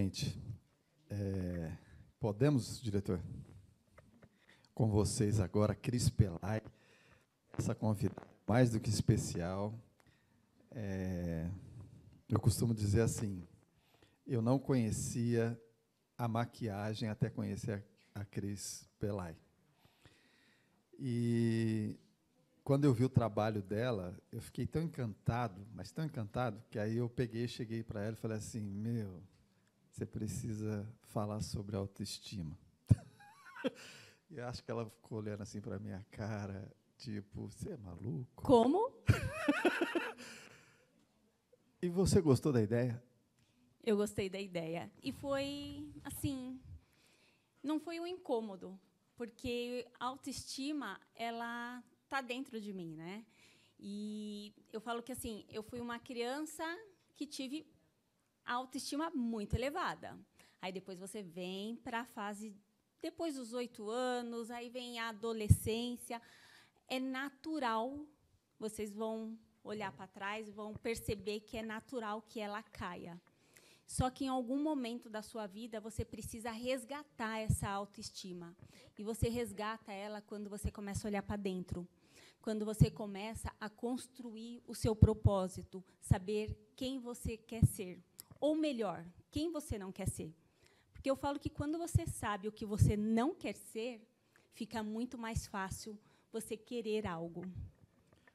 Gente, podemos, diretor? Com vocês agora, Cris Pelay, essa convidada mais do que especial. Eu costumo dizer assim, eu não conhecia a maquiagem até conhecer a Cris Pelay. E quando eu vi o trabalho dela, eu fiquei tão encantado, mas tão encantado, que aí eu cheguei para ela e falei assim, você precisa falar sobre autoestima. E eu acho que ela ficou olhando assim para a minha cara, tipo, você é maluco? Como? E você gostou da ideia? Eu gostei da ideia. E foi, assim, não foi um incômodo, porque a autoestima, ela está dentro de mim, né? E eu falo que, assim, eu fui uma criança que tive a autoestima muito elevada. Aí depois você vem para a fase, depois dos 8 anos, aí vem a adolescência. É natural, vocês vão olhar para trás e vão perceber que é natural que ela caia. Só que, em algum momento da sua vida, você precisa resgatar essa autoestima. E você resgata ela quando você começa a olhar para dentro. Quando você começa a construir o seu propósito, saber quem você quer ser. Ou melhor, quem você não quer ser. Porque eu falo que, quando você sabe o que você não quer ser, fica muito mais fácil você querer algo.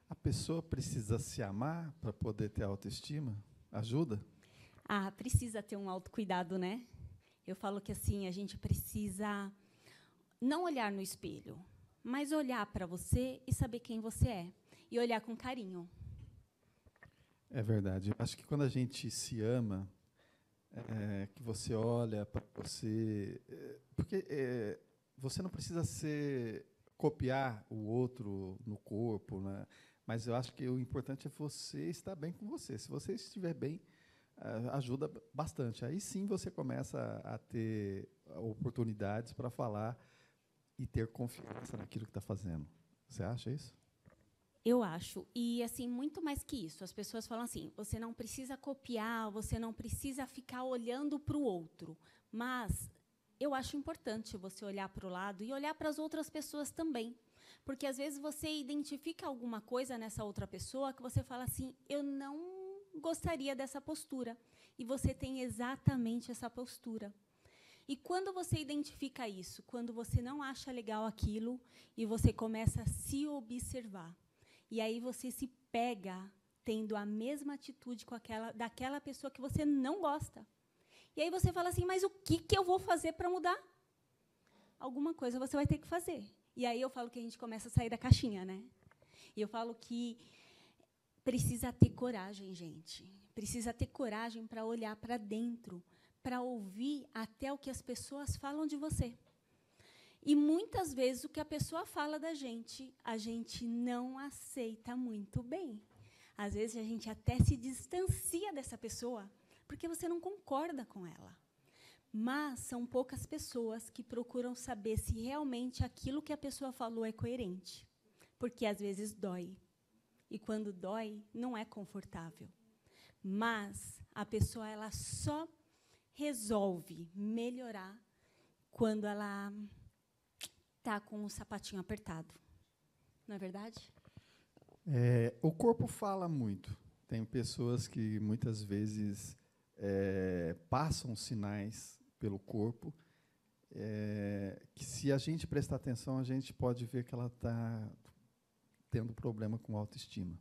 A pessoa precisa se amar para poder ter autoestima? Ajuda? Precisa ter um autocuidado, né? Eu falo que, assim, a gente precisa não olhar no espelho, mas olhar para você e saber quem você é. E olhar com carinho. É verdade. Eu acho que quando a gente se ama, que você olha para você... porque você não precisa copiar o outro no corpo, né? Mas eu acho que o importante é você estar bem com você. Se você estiver bem, ajuda bastante. Aí sim você começa a ter oportunidades para falar e ter confiança naquilo que está fazendo. Você acha isso? Eu acho. E, assim, muito mais que isso. As pessoas falam assim, você não precisa copiar, você não precisa ficar olhando para o outro. Mas eu acho importante você olhar para o lado e olhar para as outras pessoas também. Porque, às vezes, você identifica alguma coisa nessa outra pessoa que você fala assim, eu não gostaria dessa postura. E você tem exatamente essa postura. E quando você identifica isso, quando você não acha legal aquilo, e você começa a se observar, e aí você se pega tendo a mesma atitude daquela pessoa que você não gosta. E aí você fala assim, mas o que eu vou fazer para mudar? Alguma coisa você vai ter que fazer. E aí eu falo que a gente começa a sair da caixinha, né? E eu falo que precisa ter coragem, gente. Precisa ter coragem para olhar para dentro, para ouvir até o que as pessoas falam de você. E, muitas vezes, o que a pessoa fala da gente, a gente não aceita muito bem. Às vezes, a gente até se distancia dessa pessoa, porque você não concorda com ela. Mas são poucas pessoas que procuram saber se realmente aquilo que a pessoa falou é coerente. Porque, às vezes, dói. E, quando dói, não é confortável. Mas a pessoa, ela só resolve melhorar quando ela está com o sapatinho apertado. Não é verdade? O corpo fala muito. Tem pessoas que, muitas vezes, passam sinais pelo corpo, que, se a gente prestar atenção, a gente pode ver que ela está tendo problema com autoestima.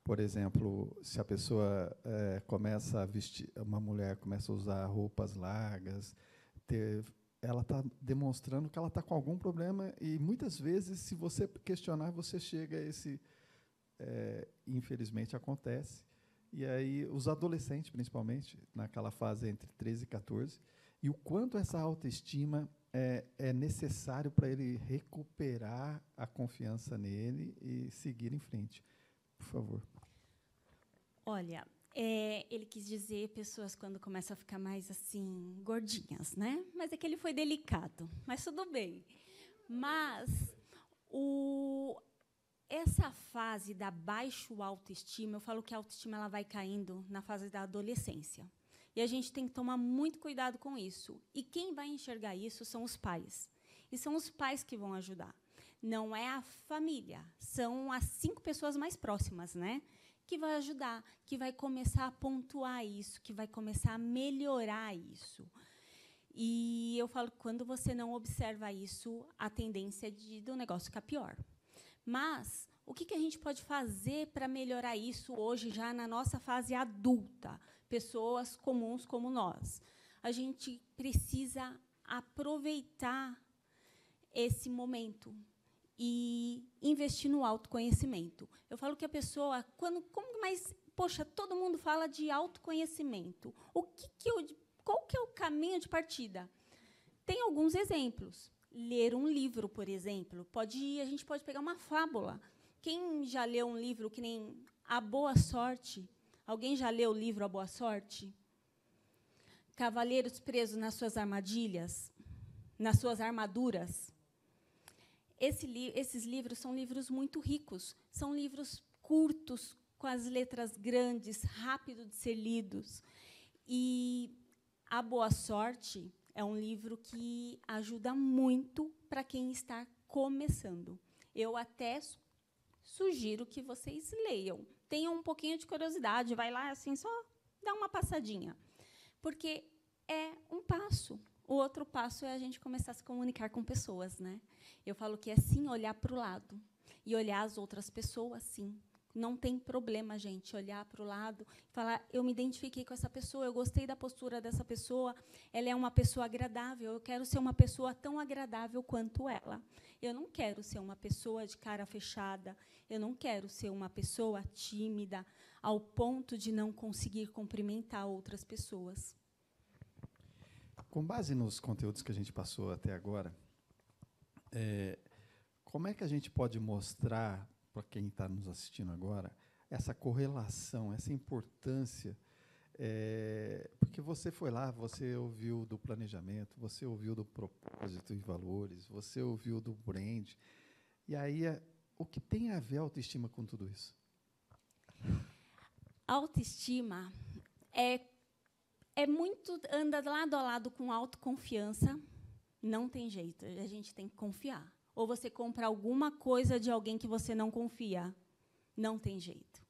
Por exemplo, se a pessoa começa a vestir, uma mulher começa a usar roupas largas, ela está demonstrando que ela está com algum problema, e, muitas vezes, se você questionar, você chega a esse... infelizmente, acontece. E aí, os adolescentes, principalmente, naquela fase entre 13 e 14, e o quanto essa autoestima é necessário para ele recuperar a confiança nele e seguir em frente. Por favor. Olha, ele quis dizer pessoas quando começam a ficar mais, assim, gordinhas, né? Mas é que ele foi delicado, mas tudo bem. Mas essa fase da baixa autoestima, eu falo que a autoestima ela vai caindo na fase da adolescência. E a gente tem que tomar muito cuidado com isso. E quem vai enxergar isso são os pais. E são os pais que vão ajudar. Não é a família, são as 5 pessoas mais próximas, né? Que vai ajudar, que vai começar a pontuar isso, que vai começar a melhorar isso. E eu falo que quando você não observa isso, a tendência do negócio ficar pior. Mas o que a gente pode fazer para melhorar isso hoje, já na nossa fase adulta, pessoas comuns como nós? A gente precisa aproveitar esse momento e investir no autoconhecimento. Eu falo que a pessoa, poxa, todo mundo fala de autoconhecimento. Qual que é o caminho de partida? Tem alguns exemplos. Ler um livro, por exemplo. A gente pode pegar uma fábula. Quem já leu um livro que nem A Boa Sorte? Alguém já leu o livro A Boa Sorte? Cavaleiros presos nas suas armadilhas, nas suas armaduras. Esses livros são livros muito ricos. São livros curtos, com as letras grandes, rápido de ser lidos. E A Boa Sorte é um livro que ajuda muito para quem está começando. Eu até sugiro que vocês leiam. Tenham um pouquinho de curiosidade, vai lá assim, só dá uma passadinha. Porque é um passo. O outro passo é a gente começar a se comunicar com pessoas, né? Eu falo que é, sim, olhar para o lado. E olhar as outras pessoas, sim. Não tem problema, gente, olhar para o lado e falar, eu me identifiquei com essa pessoa, eu gostei da postura dessa pessoa, ela é uma pessoa agradável, eu quero ser uma pessoa tão agradável quanto ela. Eu não quero ser uma pessoa de cara fechada, eu não quero ser uma pessoa tímida, ao ponto de não conseguir cumprimentar outras pessoas. Com base nos conteúdos que a gente passou até agora, como é que a gente pode mostrar para quem está nos assistindo agora essa correlação, essa importância? Porque você foi lá, você ouviu do planejamento, você ouviu do propósito e valores, você ouviu do brand. E aí, o que tem a ver a autoestima com tudo isso? Autoestima muito, anda lado a lado com autoconfiança. Não tem jeito, a gente tem que confiar. Ou você compra alguma coisa de alguém que você não confia. Não tem jeito.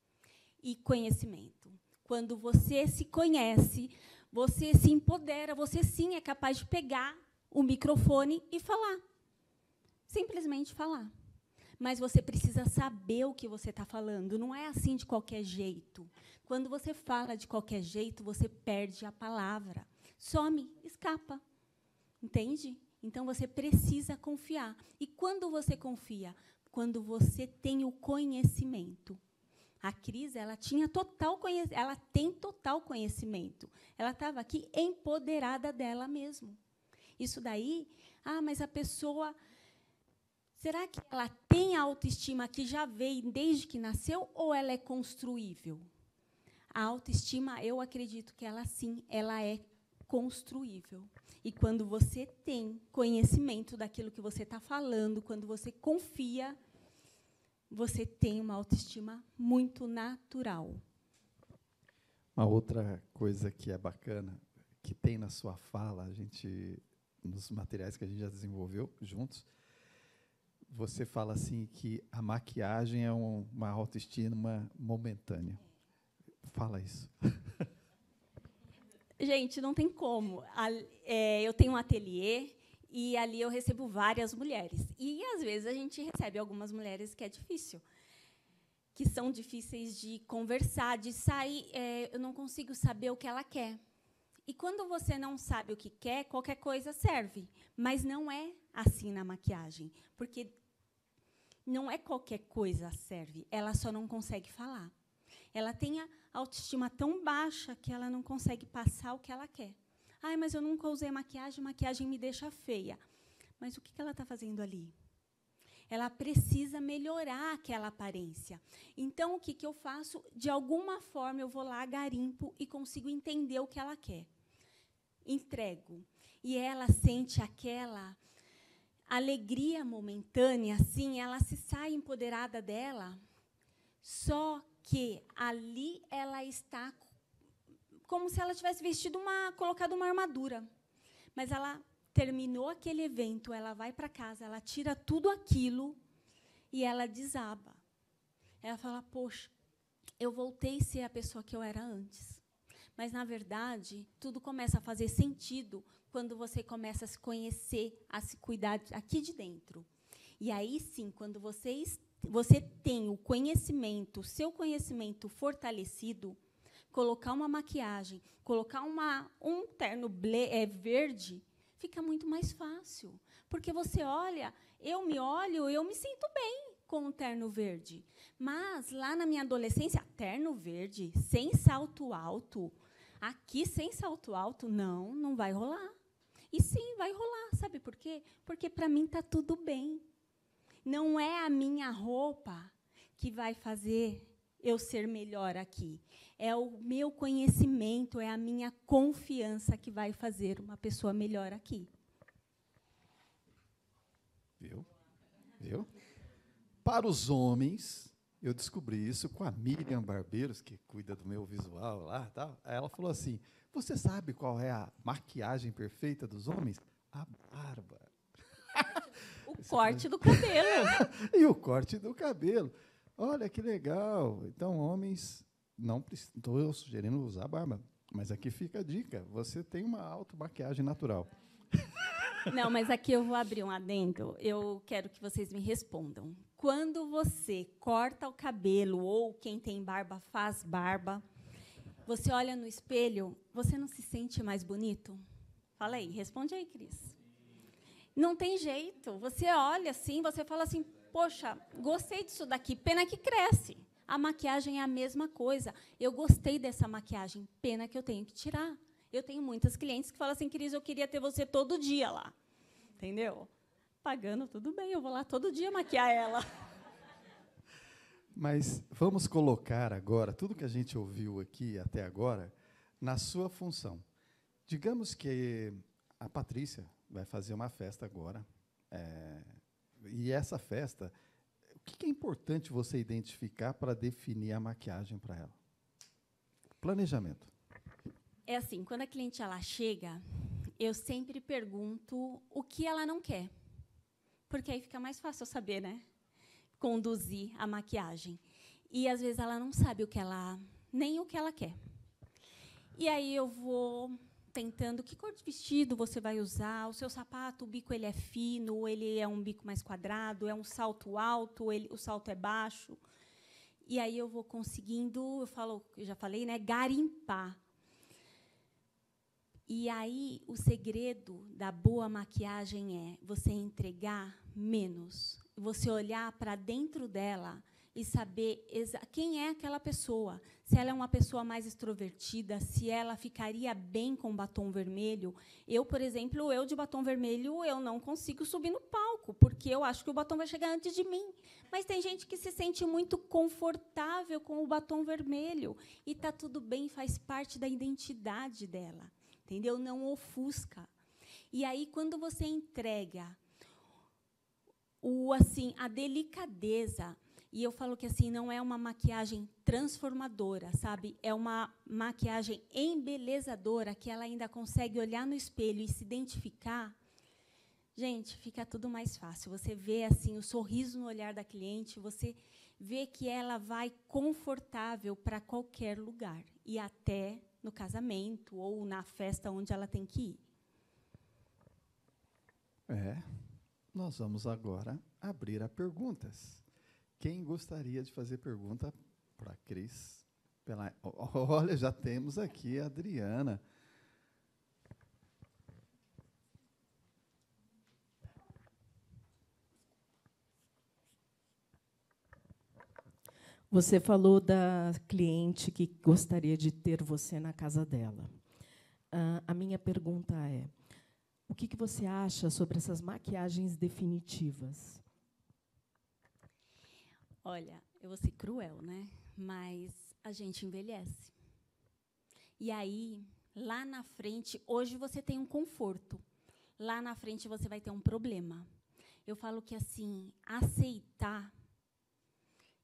E conhecimento. Quando você se conhece, você se empodera, você, sim, é capaz de pegar o microfone e falar. Simplesmente falar. Mas você precisa saber o que você está falando. Não é assim de qualquer jeito. Quando você fala de qualquer jeito, você perde a palavra. Some, escapa. Entende? Então, você precisa confiar. E quando você confia? Quando você tem o conhecimento. A Cris, ela tem total conhecimento. Ela estava aqui empoderada dela mesma. Isso daí, mas a pessoa... Será que ela tem a autoestima que já veio desde que nasceu ou ela é construível? A autoestima, eu acredito que ela, sim, ela é construível. E quando você tem conhecimento daquilo que você está falando, quando você confia, você tem uma autoestima muito natural. Uma outra coisa que é bacana, que tem na sua fala, nos materiais que a gente já desenvolveu juntos, você fala assim que a maquiagem é uma autoestima momentânea. Fala isso. Gente, não tem como. Eu tenho um ateliê e ali eu recebo várias mulheres. E, às vezes, a gente recebe algumas mulheres que é difícil, que são difíceis de conversar, de sair. Eu não consigo saber o que ela quer. E, quando você não sabe o que quer, qualquer coisa serve. Mas não é assim na maquiagem, porque não é qualquer coisa serve, ela só não consegue falar. Ela tem a autoestima tão baixa que ela não consegue passar o que ela quer. Mas eu nunca usei maquiagem me deixa feia. Mas o que ela está fazendo ali? Ela precisa melhorar aquela aparência. Então, o que eu faço? De alguma forma, eu vou lá, garimpo e consigo entender o que ela quer. Entrego. E ela sente aquela alegria momentânea, assim, ela se sai empoderada dela, só que ali ela está como se ela tivesse vestido colocado uma armadura. Mas ela terminou aquele evento, ela vai para casa, ela tira tudo aquilo e ela desaba. Ela fala, poxa, eu voltei a ser a pessoa que eu era antes. Mas, na verdade, tudo começa a fazer sentido quando você começa a se conhecer, a se cuidar aqui de dentro. E aí, sim, quando você tem o conhecimento, o seu conhecimento fortalecido, colocar uma maquiagem, colocar um terno verde, fica muito mais fácil. Porque você olha, eu me olho, eu me sinto bem com o terno verde. Mas, lá na minha adolescência, terno verde, sem salto alto, aqui, sem salto alto, não vai rolar. E, sim, vai rolar. Sabe por quê? Porque, para mim, está tudo bem. Não é a minha roupa que vai fazer eu ser melhor aqui. É o meu conhecimento, é a minha confiança que vai fazer uma pessoa melhor aqui. Viu? Para os homens, eu descobri isso com a Miriam Barbeiros, que cuida do meu visual lá. Tal. Ela falou assim, você sabe qual é a maquiagem perfeita dos homens? A barba. O corte do cabelo. E o corte do cabelo. Olha, que legal. Então, homens, não estou sugerindo usar barba, mas aqui fica a dica. Você tem uma automaquiagem natural. Não, mas aqui eu vou abrir um adendo. Eu quero que vocês me respondam. Quando você corta o cabelo, ou quem tem barba faz barba, você olha no espelho, você não se sente mais bonito? Fala aí, responde aí, Cris. Não tem jeito. Você olha assim, você fala assim, poxa, gostei disso daqui, pena que cresce. A maquiagem é a mesma coisa. Eu gostei dessa maquiagem, pena que eu tenho que tirar. Eu tenho muitas clientes que falam assim, Cris, eu queria ter você todo dia lá. Entendeu? Pagando, tudo bem, eu vou lá todo dia maquiar ela. Mas vamos colocar agora tudo que a gente ouviu aqui até agora na sua função. Digamos que a Patrícia vai fazer uma festa agora. E essa festa, o que é importante você identificar para definir a maquiagem para ela? Planejamento. É assim, quando a cliente ela chega, eu sempre pergunto o que ela não quer. Porque aí fica mais fácil eu saber, né? Conduzir a maquiagem. E, às vezes, ela não sabe nem o que ela quer. E aí eu vou tentando que cor de vestido você vai usar, o seu sapato, o bico ele é fino, ele é um bico mais quadrado, é um salto alto, o salto é baixo. E aí eu vou conseguindo, eu já falei, né, garimpar. E aí o segredo da boa maquiagem é você entregar menos, você olhar para dentro dela e saber quem é aquela pessoa. Se ela é uma pessoa mais extrovertida, se ela ficaria bem com batom vermelho. Eu, por exemplo, de batom vermelho, eu não consigo subir no palco, porque eu acho que o batom vai chegar antes de mim. Mas tem gente que se sente muito confortável com o batom vermelho. E está tudo bem, faz parte da identidade dela. Entendeu? Não ofusca. E aí, quando você entrega a delicadeza, e eu falo que assim não é uma maquiagem transformadora, sabe? É uma maquiagem embelezadora, que ela ainda consegue olhar no espelho e se identificar. Gente, fica tudo mais fácil. Você vê assim o sorriso no olhar da cliente, você vê que ela vai confortável para qualquer lugar, e até no casamento ou na festa onde ela tem que ir. Nós vamos agora abrir a perguntas. Quem gostaria de fazer pergunta para a Cris? Olha, já temos aqui a Adriana. Você falou da cliente que gostaria de ter você na casa dela. A minha pergunta é, o que você acha sobre essas maquiagens definitivas? Olha, eu vou ser cruel, né? Mas a gente envelhece. E aí, lá na frente, hoje você tem um conforto. Lá na frente você vai ter um problema. Eu falo que, assim, aceitar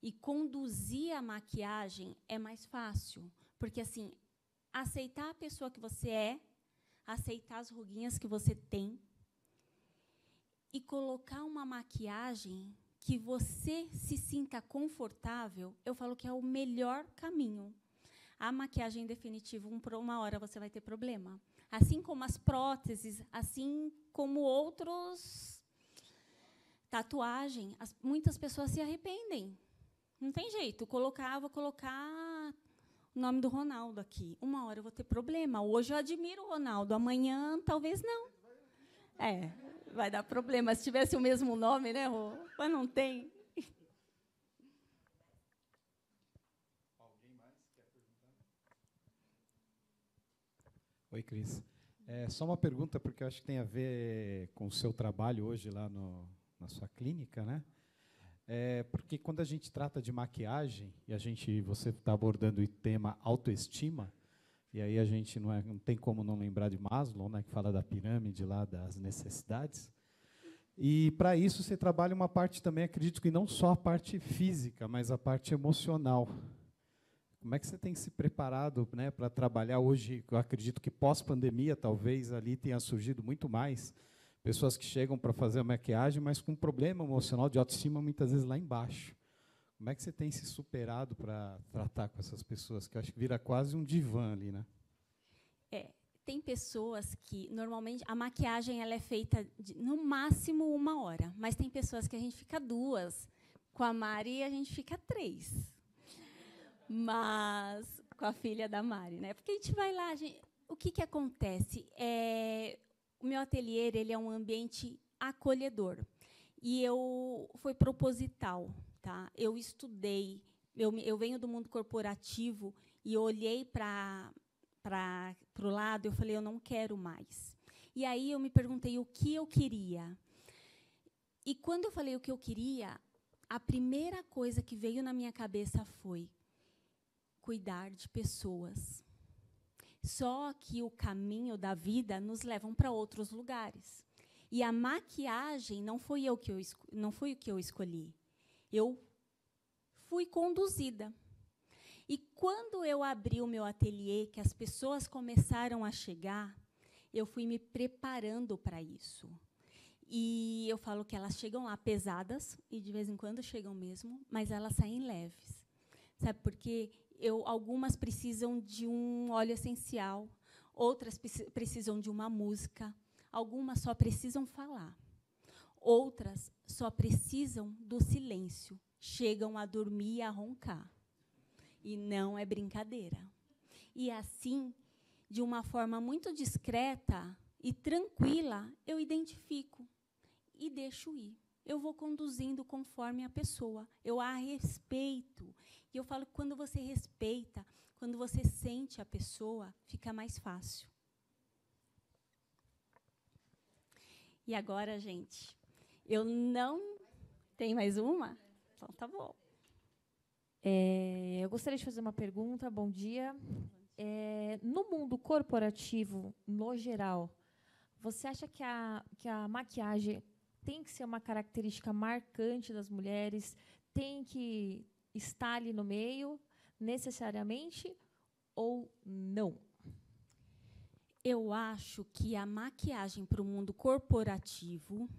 e conduzir a maquiagem é mais fácil. Porque, assim, aceitar a pessoa que você é, aceitar as ruguinhas que você tem e colocar uma maquiagem que você se sinta confortável, eu falo que é o melhor caminho. A maquiagem definitiva, por uma hora você vai ter problema. Assim como as próteses, assim como outros tatuagem, muitas pessoas se arrependem. Não tem jeito. Vou colocar o nome do Ronaldo aqui. Uma hora eu vou ter problema. Hoje eu admiro o Ronaldo, amanhã talvez não. Vai dar problema. Se tivesse o mesmo nome, né, Rô? Mas não tem. Alguém mais quer perguntar? Oi, Cris. Só uma pergunta, porque eu acho que tem a ver com o seu trabalho hoje lá na sua clínica, né? Porque quando a gente trata de maquiagem, e você está abordando o tema autoestima, e aí a gente não tem como não lembrar de Maslow, né, que fala da pirâmide lá das necessidades. E, para isso, você trabalha uma parte também, acredito que não só a parte física, mas a parte emocional. Como é que você tem se preparado, né, para trabalhar hoje? Eu acredito que pós-pandemia, talvez, ali tenha surgido muito mais pessoas que chegam para fazer a maquiagem, mas com um problema emocional de autoestima, muitas vezes, lá embaixo. Como é que você tem se superado para tratar com essas pessoas? Que eu acho que vira quase um divã ali, né? Tem pessoas que, normalmente, a maquiagem ela é feita no máximo 1 hora, mas tem pessoas que a gente fica 2. Com a Mari, a gente fica 3. Mas, com a filha da Mari, né? Porque a gente vai lá, o que acontece? O meu ateliê ele é um ambiente acolhedor. E foi proposital. Tá? Eu estudei, eu venho do mundo corporativo e olhei para o lado, eu falei, eu não quero mais. E aí eu me perguntei o que eu queria. E quando eu falei o que eu queria, a primeira coisa que veio na minha cabeça foi cuidar de pessoas. Só que o caminho da vida nos leva para outros lugares. E a maquiagem não foi o que eu escolhi. Eu fui conduzida. E quando eu abri o meu ateliê, que as pessoas começaram a chegar, eu fui me preparando para isso. E eu falo que elas chegam lá pesadas, e de vez em quando chegam mesmo, mas elas saem leves. Sabe por quê? Algumas precisam de um óleo essencial, outras precisam de uma música, algumas só precisam falar. Outras só precisam do silêncio. Chegam a dormir e a roncar. E não é brincadeira. E assim, de uma forma muito discreta e tranquila, eu identifico e deixo ir. Eu vou conduzindo conforme a pessoa. Eu a respeito. E eu falo que quando você respeita, quando você sente a pessoa, fica mais fácil. E agora, gente, eu não... Tem mais uma? Então, tá bom. Eu gostaria de fazer uma pergunta. Bom dia. No mundo corporativo, no geral, você acha que a maquiagem tem que ser uma característica marcante das mulheres? Tem que estar ali no meio, necessariamente, ou não? Eu acho que a maquiagem para o mundo corporativo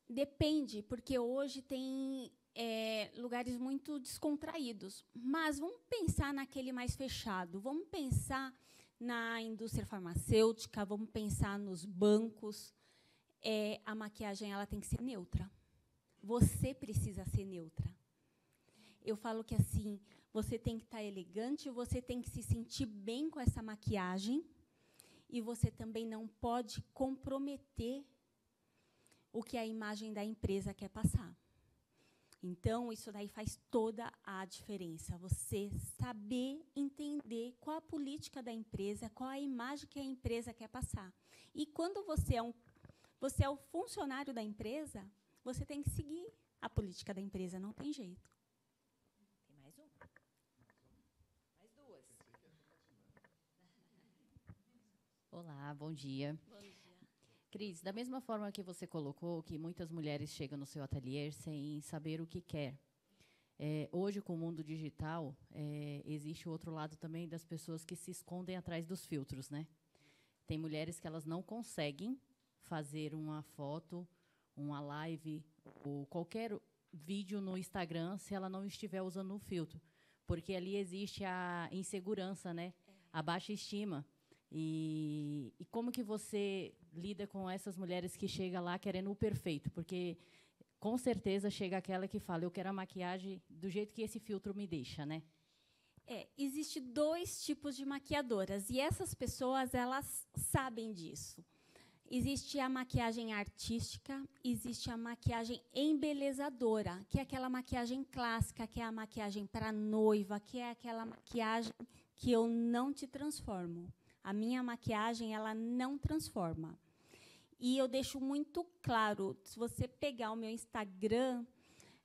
depende, porque hoje tem lugares muito descontraídos. Mas vamos pensar naquele mais fechado. Vamos pensar na indústria farmacêutica, vamos pensar nos bancos. A maquiagem ela tem que ser neutra. Você precisa ser neutra. Eu falo que assim, você tem que estar elegante, você tem que se sentir bem com essa maquiagem e você também não pode comprometer o que a imagem da empresa quer passar. Então, isso daí faz toda a diferença. Você saber entender qual a política da empresa, qual a imagem que a empresa quer passar. E quando você é o funcionário da empresa, você tem que seguir a política da empresa, não tem jeito. Tem mais um? Mais duas. Olá, bom dia. Bom dia. Cris, da mesma forma que você colocou que muitas mulheres chegam no seu ateliê sem saber o que quer, Hoje, com o mundo digital, existe o outro lado também das pessoas que se escondem atrás dos filtros, né? Tem mulheres que elas não conseguem fazer uma foto, uma live ou qualquer vídeo no Instagram se ela não estiver usando um filtro, porque ali existe a insegurança, né? A baixa estima. E como que você lida com essas mulheres que chegam lá querendo o perfeito? Porque, com certeza, chega aquela que fala, eu quero a maquiagem do jeito que esse filtro me deixa, né? Existe 2 tipos de maquiadoras, e essas pessoas, elas sabem disso. Existe a maquiagem artística, existe a maquiagem embelezadora, que é aquela maquiagem clássica, que é a maquiagem para noiva, que é aquela maquiagem que eu não te transformo. A minha maquiagem, ela não transforma. E eu deixo muito claro, se você pegar o meu Instagram,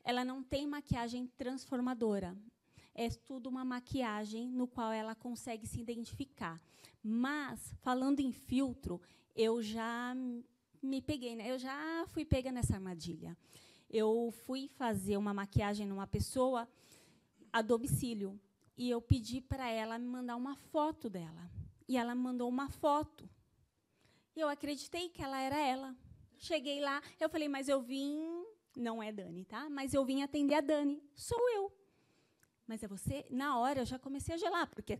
ela não tem maquiagem transformadora. É tudo uma maquiagem no qual ela consegue se identificar. Mas, falando em filtro, eu já me peguei, né? Eu já fui pega nessa armadilha. Eu fui fazer uma maquiagem numa pessoa a domicílio. E eu pedi para ela me mandar uma foto dela. E ela me mandou uma foto. E eu acreditei que ela era ela. Cheguei lá, eu falei, mas eu vim... Não é Dani, tá? Mas eu vim atender a Dani. Sou eu. Mas é você? Na hora, eu já comecei a gelar, porque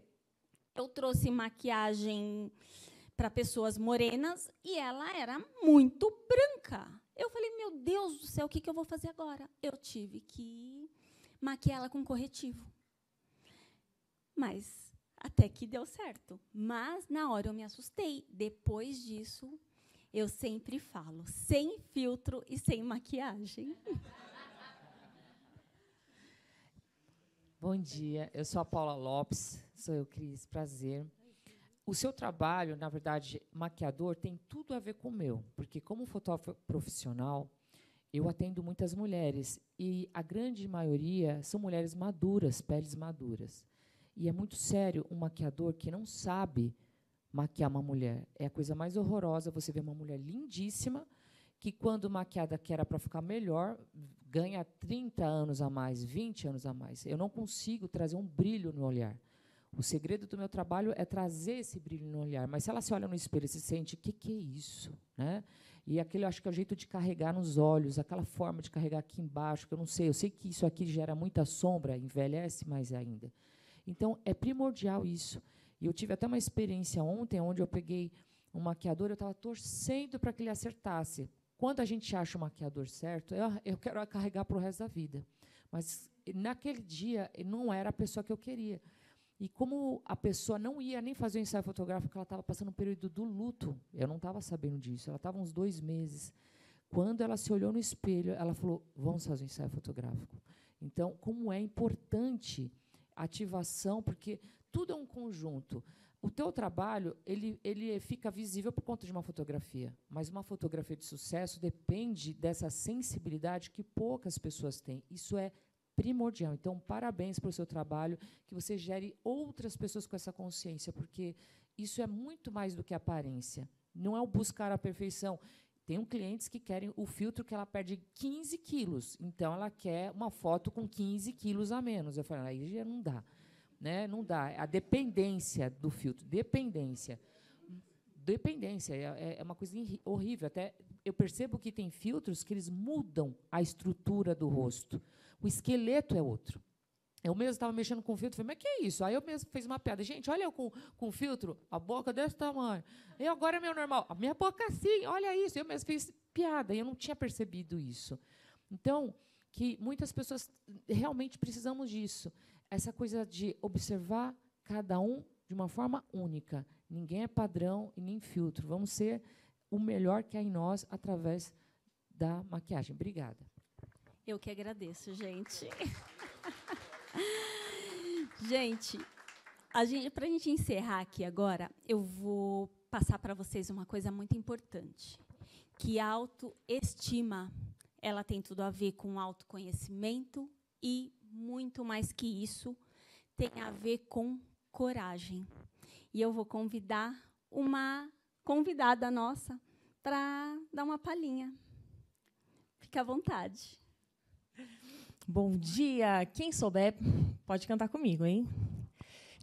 eu trouxe maquiagem para pessoas morenas e ela era muito branca. Eu falei, meu Deus do céu, o que eu vou fazer agora? Eu tive que maquiar ela com corretivo. Mas até que deu certo. Mas, na hora, eu me assustei. Depois disso, eu sempre falo, sem filtro e sem maquiagem. Bom dia, eu sou a Paula Lopes, sou eu, Cris, prazer. O seu trabalho, na verdade, maquiador, tem tudo a ver com o meu, porque como fotógrafo profissional, eu atendo muitas mulheres, e a grande maioria são mulheres maduras, peles maduras. E é muito sério um maquiador que não sabe maquiar uma mulher. É a coisa mais horrorosa, você vê uma mulher lindíssima, que, quando maquiada, que era para ficar melhor, ganha 30 anos a mais, 20 anos a mais. Eu não consigo trazer um brilho no olhar. O segredo do meu trabalho é trazer esse brilho no olhar. Mas se ela se olha no espelho e se sente, o que é isso? Né? E aquele, eu acho que é o jeito de carregar nos olhos, aquela forma de carregar aqui embaixo, que eu não sei. Eu sei que isso aqui gera muita sombra, envelhece mais ainda. Então, é primordial isso. E eu tive até uma experiência ontem, onde eu peguei um maquiador, eu estava torcendo para que ele acertasse. Quando a gente acha o maquiador certo, eu quero carregar para o resto da vida. Mas, naquele dia, não era a pessoa que eu queria. E como a pessoa não ia nem fazer o ensaio fotográfico, ela estava passando um período do luto, eu não estava sabendo disso, ela estava uns 2 meses. Quando ela se olhou no espelho, ela falou, vamos fazer o ensaio fotográfico. Então, como é importante a ativação, porque tudo é um conjunto. O teu trabalho, ele fica visível por conta de uma fotografia, mas uma fotografia de sucesso depende dessa sensibilidade que poucas pessoas têm. Isso é primordial. Então, parabéns pelo seu trabalho, que você gere outras pessoas com essa consciência, porque isso é muito mais do que aparência. Não é o buscar a perfeição. Tem clientes que querem o filtro que ela perde 15 quilos, então ela quer uma foto com 15 quilos a menos. Eu falo, aí já não dá. Né? Não dá. A dependência do filtro. Dependência é uma coisa horrível. Até eu percebo que tem filtros que eles mudam a estrutura do rosto. O esqueleto é outro. Eu mesmo estava mexendo com filtro, falei, mas que é isso? Aí eu mesmo fiz uma piada. Gente, olha eu com filtro, a boca desse tamanho. E agora é meu normal. A minha boca assim, olha isso. Eu mesmo fiz piada e eu não tinha percebido isso. Então, que muitas pessoas realmente precisamos disso. Essa coisa de observar cada um de uma forma única. Ninguém é padrão e nem filtro. Vamos ser o melhor que há em nós através da maquiagem. Obrigada. Eu que agradeço, gente. Gente, para a gente encerrar aqui agora, eu vou passar para vocês uma coisa muito importante, que a autoestima, ela tem tudo a ver com autoconhecimento e, muito mais que isso, tem a ver com coragem. E eu vou convidar uma convidada nossa para dar uma palhinha. Fique à vontade. Bom dia. Quem souber, pode cantar comigo, hein?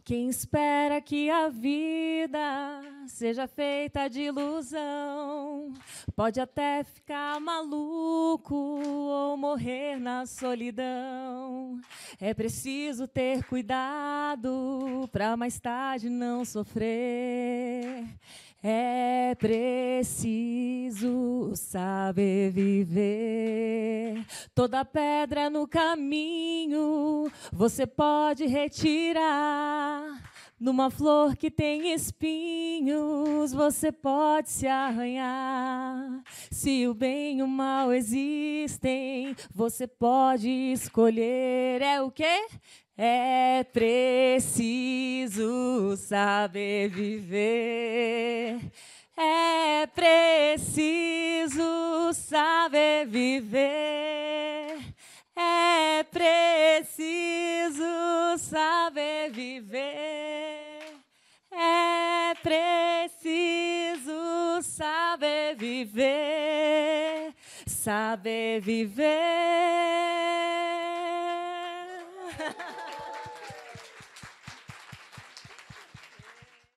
Quem espera que a vida seja feita de ilusão, pode até ficar maluco ou morrer na solidão. É preciso ter cuidado para mais tarde não sofrer. É preciso saber viver. Toda pedra no caminho você pode retirar. Numa flor que tem espinhos você pode se arranhar. Se o bem e o mal existem, você pode escolher. É o quê? É preciso saber viver. É preciso saber viver. É preciso saber viver. É preciso saber viver. Saber viver.